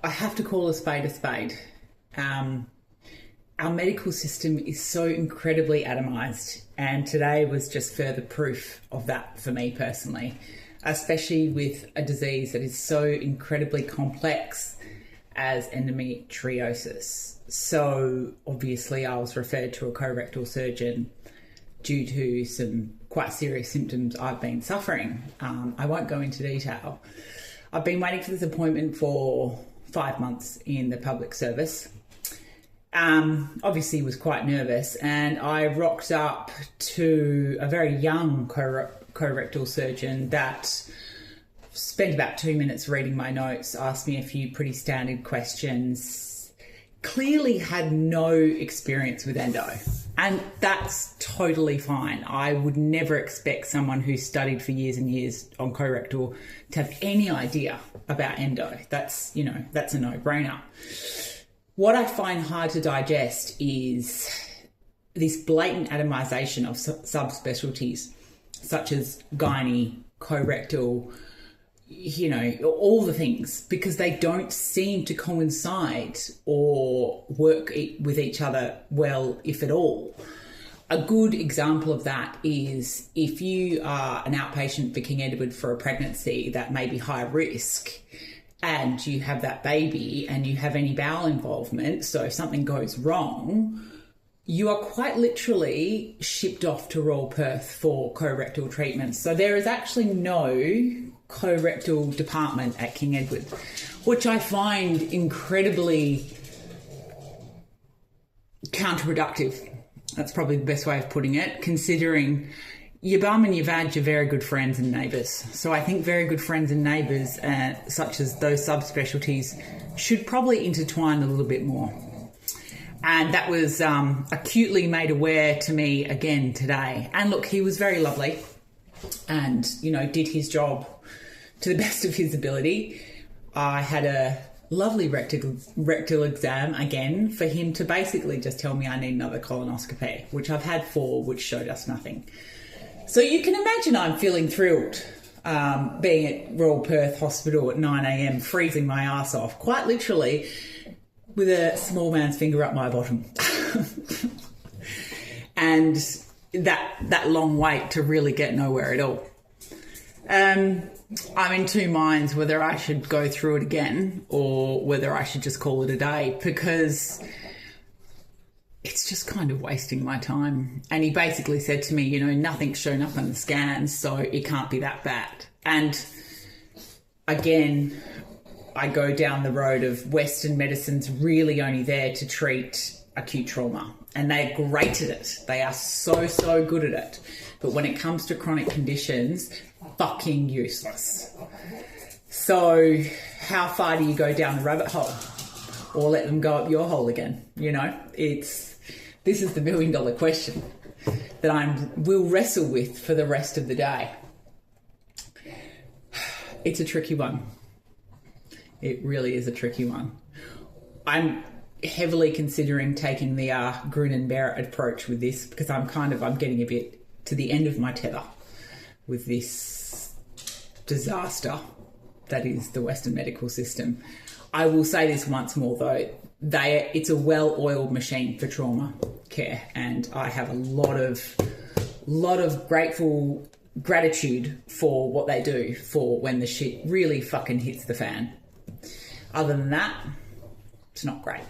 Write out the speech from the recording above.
I have to call a spade a spade. Our medical system is so incredibly atomised, and today was just further proof of that for me personally, especially with a disease that is so incredibly complex as endometriosis. So obviously I was referred to a colorectal surgeon due to some quite serious symptoms I've been suffering. I won't go into detail. I've been waiting for this appointment for 5 months in the public service. Obviously was quite nervous, and I rocked up to a very young colorectal surgeon that spent about 2 minutes reading my notes, asked me a few pretty standard questions, clearly had no experience with endo. And that's totally fine. I would never expect someone who studied for years and years on colorectal to have any idea about endo. That's a no-brainer. What I find hard to digest is this blatant atomization of subspecialties such as gynae, colorectal, all the things, because they don't seem to coincide or work with each other well, if at all. A good example of that is if you are an outpatient for King Edward for a pregnancy that may be high risk, and you have that baby and you have any bowel involvement, so if something goes wrong, you are quite literally shipped off to Royal Perth for colorectal treatment. So there is actually no colorectal department at King Edward, which I find incredibly counterproductive. That's probably the best way of putting it, considering your bum and your vag are very good friends and neighbours. So I think very good friends and neighbours, such as those subspecialties, should probably intertwine a little bit more. And that was acutely made aware to me again today. And look, he was very lovely and, did his job to the best of his ability. I had a lovely rectal exam again for him to basically just tell me I need another colonoscopy, which I've had 4, which showed us nothing. So you can imagine I'm feeling thrilled being at Royal Perth Hospital at 9 a.m, freezing my ass off, quite literally, with a small man's finger up my bottom. And that long wait to really get nowhere at all. I'm in two minds whether I should go through it again or whether I should just call it a day, because it's just kind of wasting my time. And he basically said to me, nothing's shown up on the scans, so it can't be that bad. And again, I go down the road of Western medicine's really only there to treat acute trauma. And they're great at it. They are so, so good at it. But when it comes to chronic conditions, fucking useless. So how far do you go down the rabbit hole? Or let them go up your hole again? This is the $1 million question that I will wrestle with for the rest of the day. It's a tricky one. It really is a tricky one. I'm heavily considering taking the grin and bear it approach with this, because I'm getting a bit to the end of my tether with this disaster that is the Western medical system. I will say this once more though, it's a well-oiled machine for trauma care, and I have a lot of gratitude for what they do for when the shit really fucking hits the fan. Other than that, it's not great.